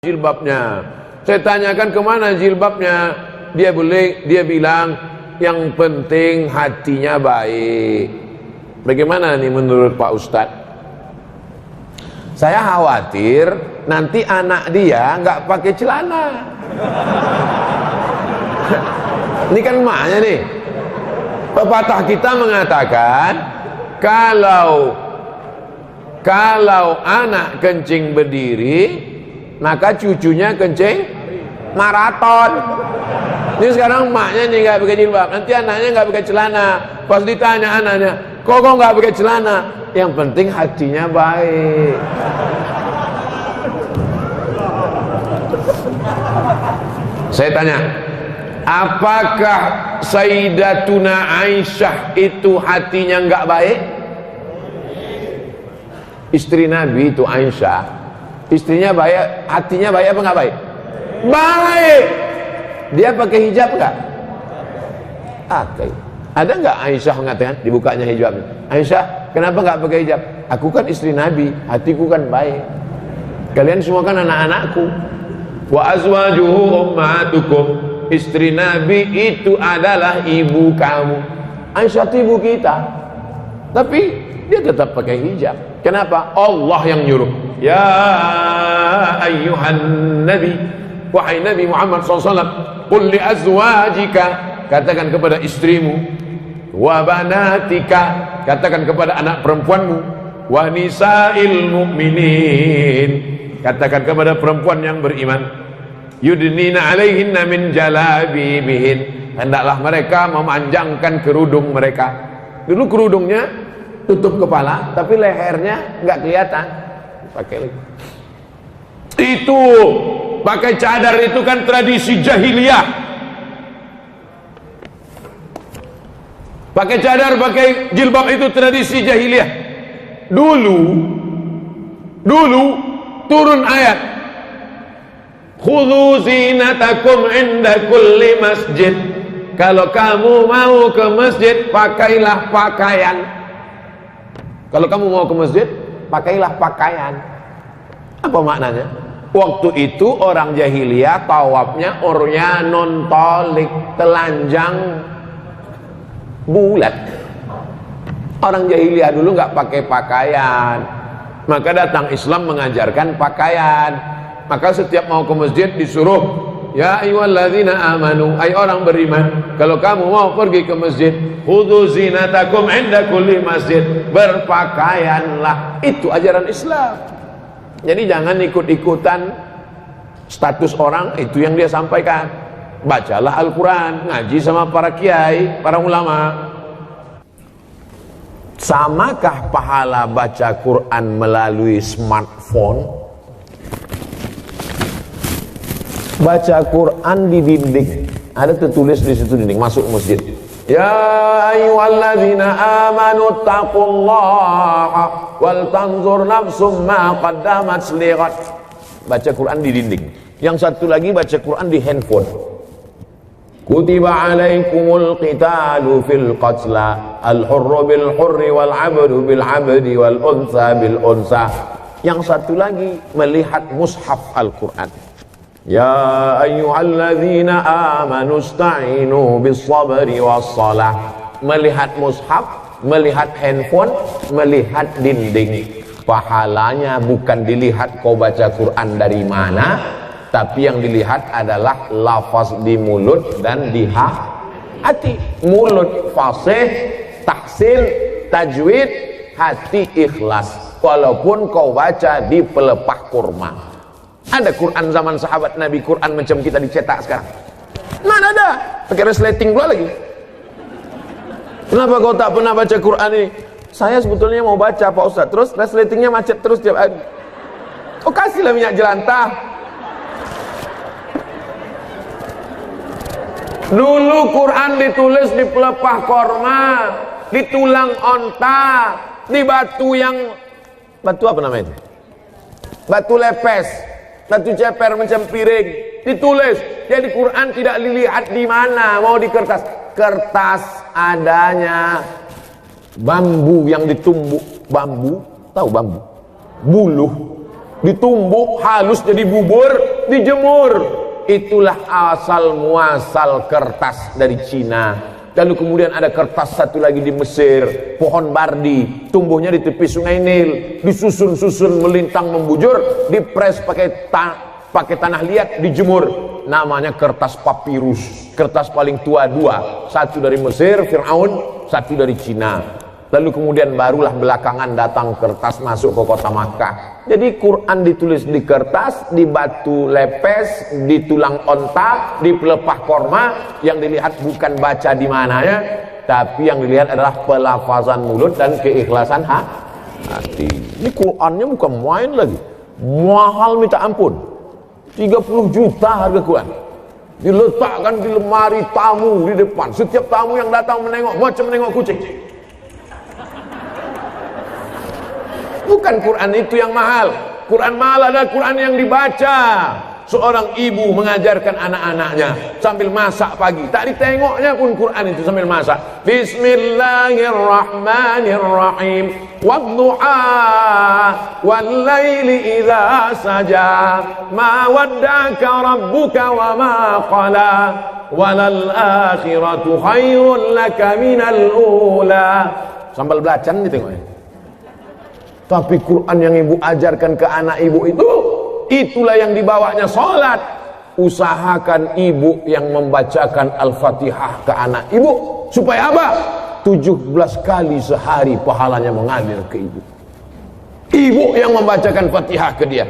jilbabnya. Saya tanyakan kemana jilbabnya, dia bilang yang penting hatinya baik. Bagaimana nih menurut Pak Ustadz? Saya khawatir nanti anak dia nggak pakai celana. Ini kan emaknya nih. Pepatah kita mengatakan kalau anak kencing berdiri, maka cucunya kencing maraton. Ini sekarang emaknya nih nggak pakai jilbab, nanti anaknya nggak pakai celana. Pas ditanya anaknya, kok nggak pakai celana? Yang penting hatinya baik. Saya tanya, apakah Sayyidatuna Aisyah itu hatinya nggak baik? Istri Nabi itu Aisyah, istrinya baik, hatinya baik apa nggak baik? Baik. Dia pakai hijab nggak? Ada nggak Aisyah mengatakan dibukanya hijab? Aisyah, kenapa nggak pakai hijab? Aku kan istri Nabi, hatiku kan baik. Kalian semua kan anak-anakku. Wa azwajuhu ummatukum. Istri Nabi itu adalah ibu kamu. Aisyah itu ibu kita, tapi dia tetap pakai hijab. Kenapa? Allah yang nyuruh. Ya ayyuhan nabi, wahai Nabi Muhammad SAW, qul li azwajika, katakan kepada istrimu, wa banatika, katakan kepada anak perempuanmu, wa nisa'il mu'minin, katakan kepada perempuan yang beriman, yudnina alaihinna min jalabibihin, hendaklah mereka memanjangkan kerudung mereka. Dulu kerudungnya tutup kepala, tapi lehernya nggak kelihatan. Pakai lagi. Itu pakai cadar itu kan tradisi jahiliyah. Pakai cadar, pakai jilbab itu tradisi jahiliyah. Dulu turun ayat, khudhu zinatakum inda kulli masjid. Kalau kamu mau ke masjid, pakailah pakaian. Kalau kamu mau ke masjid, pakailah pakaian. Apa maknanya? Waktu itu orang jahiliyah tawafnya uryanun tolik, telanjang bulat. Orang jahiliyah dulu nggak pakai pakaian. Maka datang Islam mengajarkan pakaian. Maka setiap mau ke masjid disuruh, ya ayyuhalladzina amanu, ay orang beriman, kalau kamu mau pergi ke masjid, khudhu zinatakum inda kulli masjid, berpakaianlah. Itu ajaran Islam. Jadi jangan ikut-ikutan status orang, itu yang dia sampaikan. Bacalah Al-Quran, ngaji sama para kiai, para ulama. Samakah pahala baca Quran melalui smartphone? Baca Quran di dinding, ada tertulis di situ dinding, masuk masjid. Ya ayyuhalladzina amanu taqullaha wal tanzur nafsum ma qaddamat lighad. Baca Quran di dinding. Yang satu lagi baca Quran di handphone. Kutiba alaikumul qitalu fil qatla, al-hurru bil hurri wal 'abdu bil 'abdi wal unsa bil unsa. Yang satu lagi melihat mushaf Al-Quran. Ya ayyuhalladzina amanu ista'inu bis sabri was salah. Melihat mushaf, melihat handphone, melihat dinding. Pahalanya bukan dilihat kau baca Quran dari mana, tapi yang dilihat adalah lafaz di mulut dan di hati. Mulut fasih, tahsin, tajwid, hati ikhlas. Walaupun kau baca di pelepah kurma. Ada Quran zaman sahabat Nabi, Quran macam kita dicetak sekarang? Mana ada? Pakai resleting pula lagi. Kenapa kau tak pernah baca Quran ini? Saya sebetulnya mau baca Pak Ustaz, terus resletingnya macet terus tiap hari. Oh, kasihlah minyak jelantah. Dulu Quran ditulis di pelepah korma, di tulang onta, di batu apa namanya? Batu lepes, batu ceper macam piring, ditulis. Jadi Quran tidak dilihat di mana, mau di kertas. Kertas adanya bambu yang ditumbuk, bambu, tahu bambu? Buluh. ditumbuk halus jadi bubur, dijemur. Itulah asal muasal kertas dari Cina. Lalu kemudian ada kertas satu lagi di Mesir, pohon bardi, tumbuhnya di tepi sungai Nil, disusun-susun melintang membujur, dipres pakai tanah liat, dijemur. Namanya kertas papirus, kertas paling tua dua, satu dari Mesir, Fir'aun, satu dari Cina. Lalu kemudian barulah belakangan datang kertas masuk ke kota Makkah. Jadi Quran ditulis di kertas, di batu lepes, di tulang onta, di pelepah korma. Yang dilihat bukan baca di mananya, tapi yang dilihat adalah pelafazan mulut dan keikhlasan hati. Ini Qurannya bukan main lagi, mahal minta ampun. 30 juta harga Quran. Diletakkan di lemari tamu di depan. Setiap tamu yang datang menengok macam menengok kucing. Bukan Quran itu yang mahal. Quran mahal adalah Quran yang dibaca. Seorang ibu mengajarkan anak-anaknya sambil masak pagi. Tak ditengoknya pun Quran itu sambil masak. Bismillahirrahmanirrahim. Wadduha wallaili idza saja. Ma wadda'aka rabbuka wa ma qala. Walal akhiratu khairun laka minal ula. Sambil belacan ditengoknya. Tapi Quran yang ibu ajarkan ke anak ibu itu, itulah yang dibawanya sholat. Usahakan ibu yang membacakan Al-Fatihah ke anak ibu. Supaya apa? 17 kali sehari pahalanya mengalir ke ibu. Ibu yang membacakan Fatihah ke dia.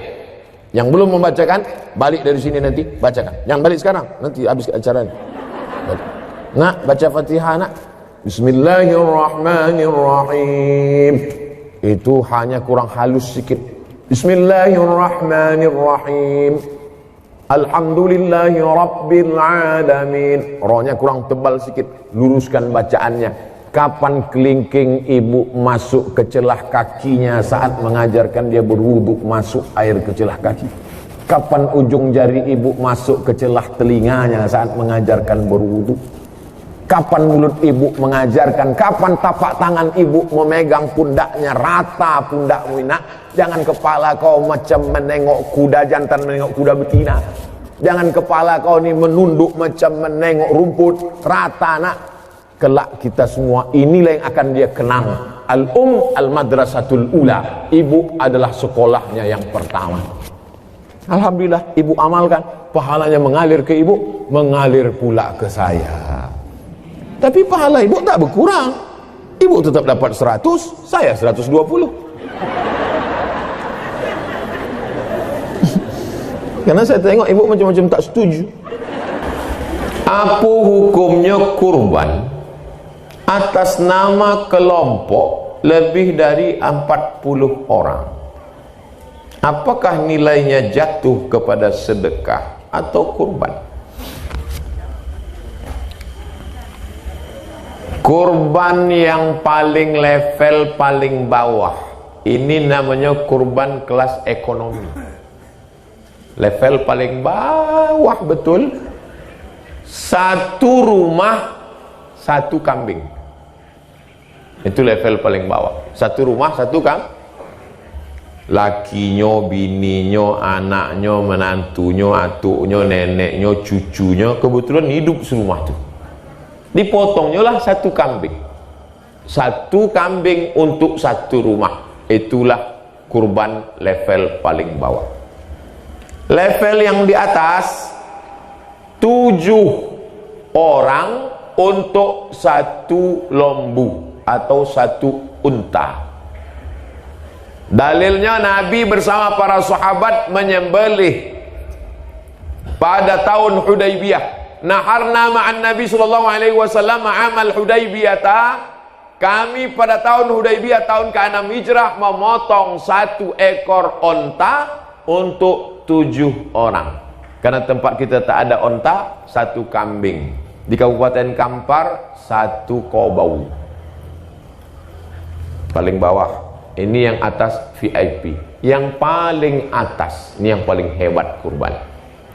Yang belum membacakan, balik dari sini nanti, bacakan. Yang balik sekarang, nanti habis acara ini. Nak, baca Fatihah nak. Bismillahirrahmanirrahim. Itu hanya kurang halus sedikit. Bismillahirrahmanirrahim. Alhamdulillahi rabbil alamin. Rohnya kurang tebal sedikit. Luruskan bacaannya. Kapan kelingking ibu masuk ke celah kakinya saat mengajarkan dia berwudu, masuk air ke celah kaki? Kapan ujung jari ibu masuk ke celah telinganya saat mengajarkan berwudu? Kapan mulut ibu mengajarkan? Kapan tapak tangan ibu memegang pundaknya? Rata pundakmu nak. Jangan kepala kau macam menengok kuda jantan, menengok kuda betina. Jangan kepala kau ni menunduk macam menengok rumput. Rata nak. Kelak kita semua inilah yang akan dia kenang. Al-madrasatul ula. Ibu adalah sekolahnya yang pertama. Alhamdulillah ibu amalkan. Pahalanya mengalir ke ibu, mengalir pula ke saya. Tapi pahala ibu tak berkurang. Ibu tetap dapat 100, saya 120. Karena saya tengok ibu macam-macam tak setuju. Apa hukumnya kurban atas nama kelompok lebih dari 40 orang? Apakah nilainya jatuh kepada sedekah atau kurban? Kurban yang paling level paling bawah ini namanya kurban kelas ekonomi. Level paling bawah betul. Satu rumah, satu kambing. Itu level paling bawah. Satu rumah, satu kambing. Lakinya, bininya, anaknya, menantunya, atuknya, neneknya, cucunya kebetulan hidup serumah tu. Dipotongnya lah satu kambing. Satu kambing untuk satu rumah. Itulah kurban level paling bawah. Level yang di atas 7 orang untuk satu lembu atau satu unta. Dalilnya Nabi bersama para sahabat menyembelih pada tahun Hudaybiyah. Naharna ma'an Nabi sallallahu alaihi wasallam amal Hudaybiyata. Kami pada tahun Hudaybiyah tahun ke-6 Hijrah memotong 1 ekor onta untuk 7 orang. Karena tempat kita tak ada onta, 1 kambing. Di Kabupaten Kampar 1 kobau. Paling bawah. Ini yang atas VIP. Yang paling atas, ini yang paling hebat kurban.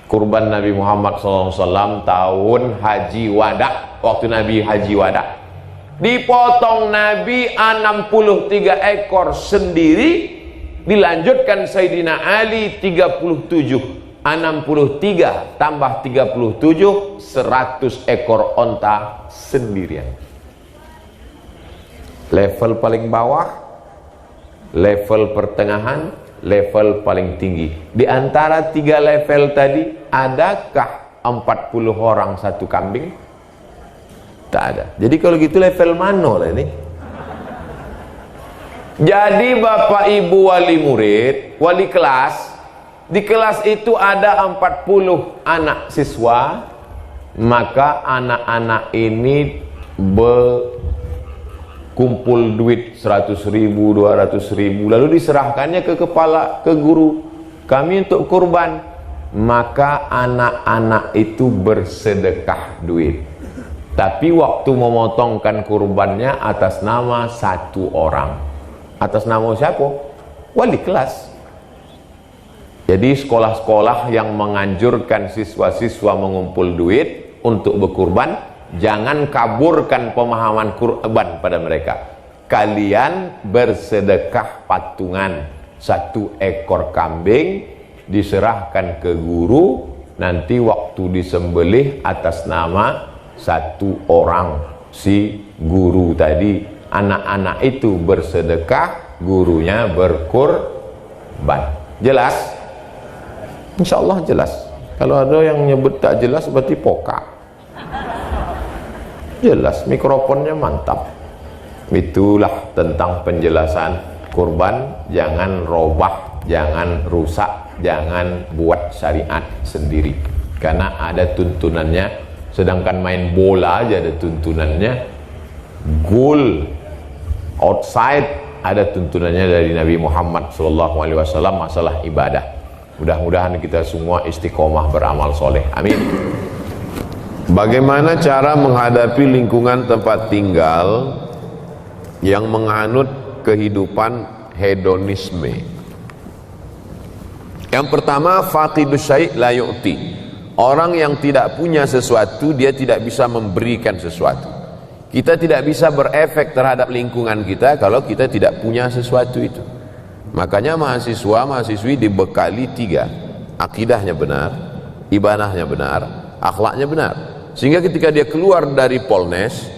Kurban Nabi Muhammad SAW tahun Haji Wada. Waktu Nabi Haji Wada, dipotong Nabi 63 ekor sendiri Dilanjutkan Sayyidina Ali 37, 63 tambah 37, 100 ekor onta sendirian. Level paling bawah, level pertengahan, level paling tinggi. Di antara 3 level tadi, adakah 40 orang satu kambing? Tak ada. Jadi kalau gitu level mana lah ini? Jadi bapak ibu wali murid, wali kelas, di kelas itu ada 40 anak siswa, maka anak-anak ini berkumpul duit 100.000, 200.000, lalu diserahkannya ke kepala, ke guru, kami untuk kurban. Maka anak-anak itu bersedekah duit, tapi waktu memotongkan kurbannya atas nama 1 orang. Atas nama siapa? Wali kelas. Jadi sekolah-sekolah yang menganjurkan siswa-siswa mengumpul duit untuk berkurban, jangan kaburkan pemahaman kurban pada mereka. Kalian bersedekah patungan 1 ekor kambing, diserahkan ke guru, nanti waktu disembelih atas nama 1 orang si guru tadi. Anak-anak itu bersedekah, gurunya berkurban. Jelas? Insyaallah jelas. Kalau ada yang nyebut tak jelas berarti poka. Jelas, mikrofonnya mantap. Itulah tentang penjelasan kurban. Jangan robah, jangan rusak, jangan buat syariat sendiri, karena ada tuntunannya. Sedangkan main bola aja ada tuntunannya, goal outside ada tuntunannya dari Nabi Muhammad SAW masalah ibadah. Mudah-mudahan kita semua istiqomah beramal soleh. Amin. Bagaimana cara menghadapi lingkungan tempat tinggal yang menganut kehidupan hedonisme? Yang pertama, faqidus syai' la yu'ti. Orang yang tidak punya sesuatu, dia tidak bisa memberikan sesuatu. Kita tidak bisa berefek terhadap lingkungan kita kalau kita tidak punya sesuatu itu. Makanya mahasiswa-mahasiswi dibekali 3. Akidahnya benar, ibadahnya benar, akhlaknya benar. Sehingga ketika dia keluar dari Polnes,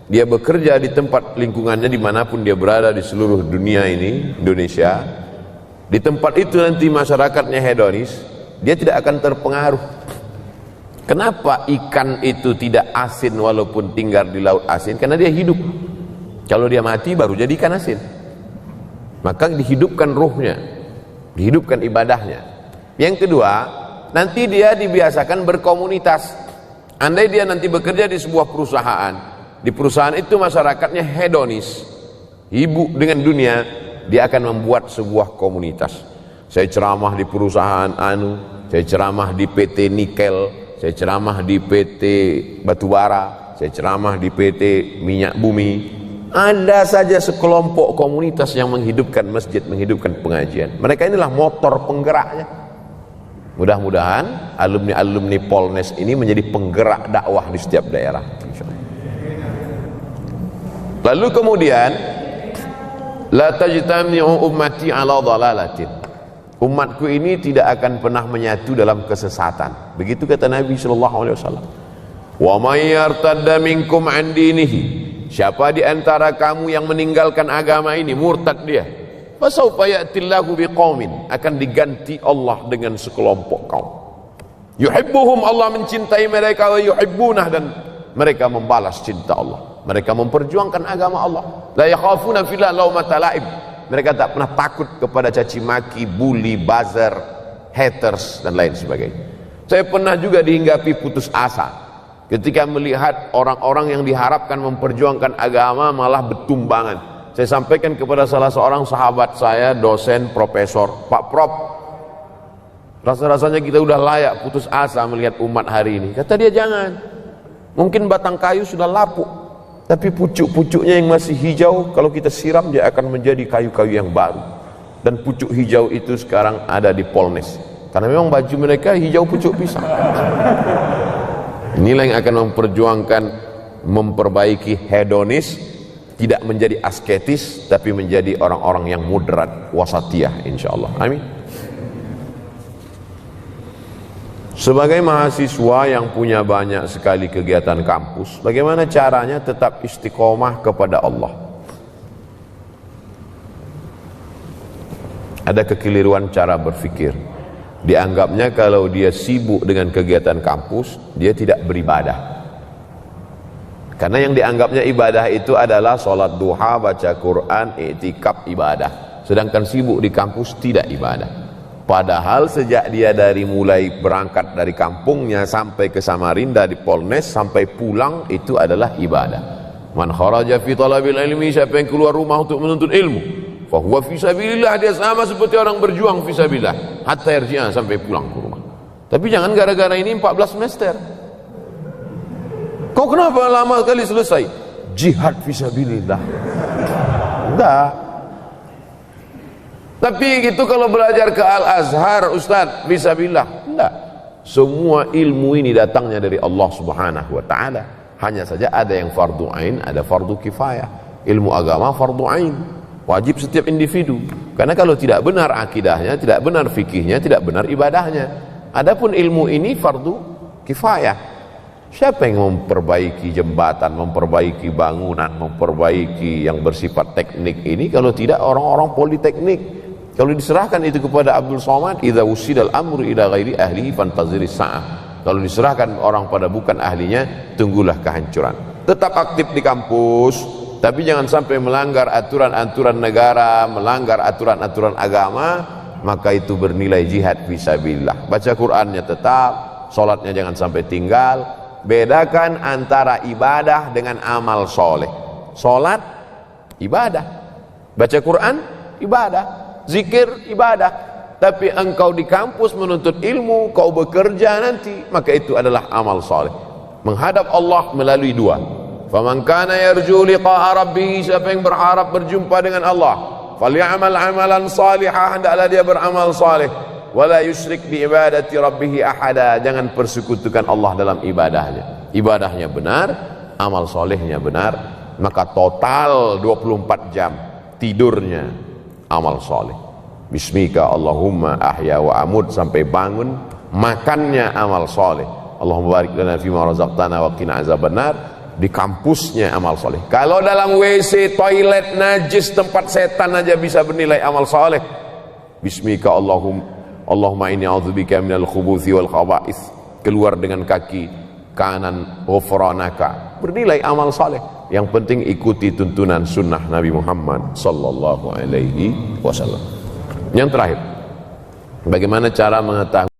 dia bekerja di tempat lingkungannya dimanapun dia berada di seluruh dunia ini, Indonesia, di tempat itu nanti masyarakatnya hedonis, dia tidak akan terpengaruh. Kenapa ikan itu tidak asin walaupun tinggal di laut asin? Karena dia hidup. Kalau dia mati baru jadi ikan asin. Maka dihidupkan ruhnya, dihidupkan ibadahnya. Yang kedua, nanti dia dibiasakan berkomunitas. Andai dia nanti bekerja di sebuah perusahaan, di perusahaan itu masyarakatnya hedonis, sibuk dengan dunia, dia akan membuat sebuah komunitas. Saya ceramah di perusahaan saya ceramah di PT Nikel, saya ceramah di PT Batubara, saya ceramah di PT Minyak Bumi. Ada saja sekelompok komunitas yang menghidupkan masjid, menghidupkan pengajian. Mereka inilah motor penggeraknya. Mudah-mudahan alumni-alumni Polnes ini menjadi penggerak dakwah di setiap daerah. Lalu kemudian, la tajtami'u ummati ala dhalalatin. Umatku ini tidak akan pernah menyatu dalam kesesatan. Begitu kata Nabi sallallahu alaihi wasallam. Wa may yartadda minkum an dinihi. Siapa di antara kamu yang meninggalkan agama ini, murtad dia, fasawfa ya'tillahu biqaumin, akan diganti Allah dengan sekelompok kaum. Yuhibbuhum, Allah mencintai mereka, wa yuhibbunah, dan mereka membalas cinta Allah. Mereka memperjuangkan agama Allah. La yakhafuna fillah laumata laim. Mereka tak pernah takut kepada caci maki, bully, buzzer, haters dan lain sebagainya. Saya pernah juga dihinggapi putus asa ketika melihat orang-orang yang diharapkan memperjuangkan agama malah bertumbangan. Saya sampaikan kepada salah seorang sahabat saya, dosen, profesor, Pak Prof, rasa-rasanya kita udah layak putus asa melihat umat hari ini. Kata dia, jangan. Mungkin batang kayu sudah lapuk, tapi pucuk-pucuknya yang masih hijau, kalau kita siram dia akan menjadi kayu-kayu yang baru. Dan pucuk hijau itu sekarang ada di Polnes, karena memang baju mereka hijau pucuk pisang. Inilah yang akan memperjuangkan, memperbaiki hedonis, tidak menjadi asketis, tapi menjadi orang-orang yang moderat, wasatiyah insyaallah. Amin. Sebagai mahasiswa yang punya banyak sekali kegiatan kampus, bagaimana caranya tetap istiqomah kepada Allah? Ada kekeliruan cara berpikir. Dianggapnya kalau dia sibuk dengan kegiatan kampus, dia tidak beribadah. Karena yang dianggapnya ibadah itu adalah sholat duha, baca Quran, i'tikaf, ibadah. Sedangkan sibuk di kampus tidak ibadah. Padahal sejak dia dari mulai berangkat dari kampungnya sampai ke Samarinda di Polnes sampai pulang itu adalah ibadah. Man kharaja fi talabil ilmi, siapa yang keluar rumah untuk menuntut ilmu, fa huwa fi sabilillah, dia sama seperti orang berjuang fi sabilillah hatta yarji'a, sampai pulang ke rumah. Tapi jangan gara-gara ini 14 semester. Kau kenapa lama kali selesai? Jihad fi sabilillah. Enggak. Tapi gitu kalau belajar ke Al-Azhar, Ustaz, fisabilillah. Enggak. Semua ilmu ini datangnya dari Allah Subhanahu wa taala. Hanya saja ada yang fardu ain, ada fardu kifayah. Ilmu agama fardu ain, wajib setiap individu. Karena kalau tidak benar akidahnya, tidak benar fikihnya, tidak benar ibadahnya. Adapun ilmu ini fardu kifayah. Siapa yang memperbaiki jembatan, memperbaiki bangunan, memperbaiki yang bersifat teknik ini kalau tidak orang-orang politeknik? Kalau diserahkan itu kepada Abdul Somad, idza usidal amru ila ghairi ahlihi fantaziris sa'ah. Kalau diserahkan orang pada bukan ahlinya, tunggulah kehancuran. Tetap aktif di kampus, tapi jangan sampai melanggar aturan-aturan negara, melanggar aturan-aturan agama, maka itu bernilai jihad fisabilillah. Baca Qur'annya tetap, salatnya jangan sampai tinggal. Bedakan antara ibadah dengan amal soleh. Salat ibadah, baca Quran ibadah, zikir ibadah. Tapi engkau di kampus menuntut ilmu, kau bekerja nanti, maka itu adalah amal soleh. Menghadap Allah melalui dua. Faman kana yarju liqa'a rabbih, siapa yang berharap berjumpa dengan Allah, falyamal amalan salihah, hendaklah dia beramal saleh. Wala yusyrik bi ibadati rabbih ahada, jangan persekutukan Allah dalam ibadahnya. Ibadahnya benar, amal solehnya benar, maka total 24 jam tidurnya amal soleh. Bismika Allahumma ahya wa amut, sampai bangun, makannya amal soleh. Allahumma barik lana fima razaqtana wa qina azabannar. Di kampusnya amal soleh. Kalau dalam WC, toilet najis, tempat setan aja bisa bernilai amal soleh. Bismika Allahumma inni a'udzubika minal khubuthi wal khaba'ith. Keluar dengan kaki kanan, ghufranaka, bernilai amal saleh. Yang penting ikuti tuntunan sunnah Nabi Muhammad sallallahu alaihi wasallam. Yang terakhir, bagaimana cara mengetahui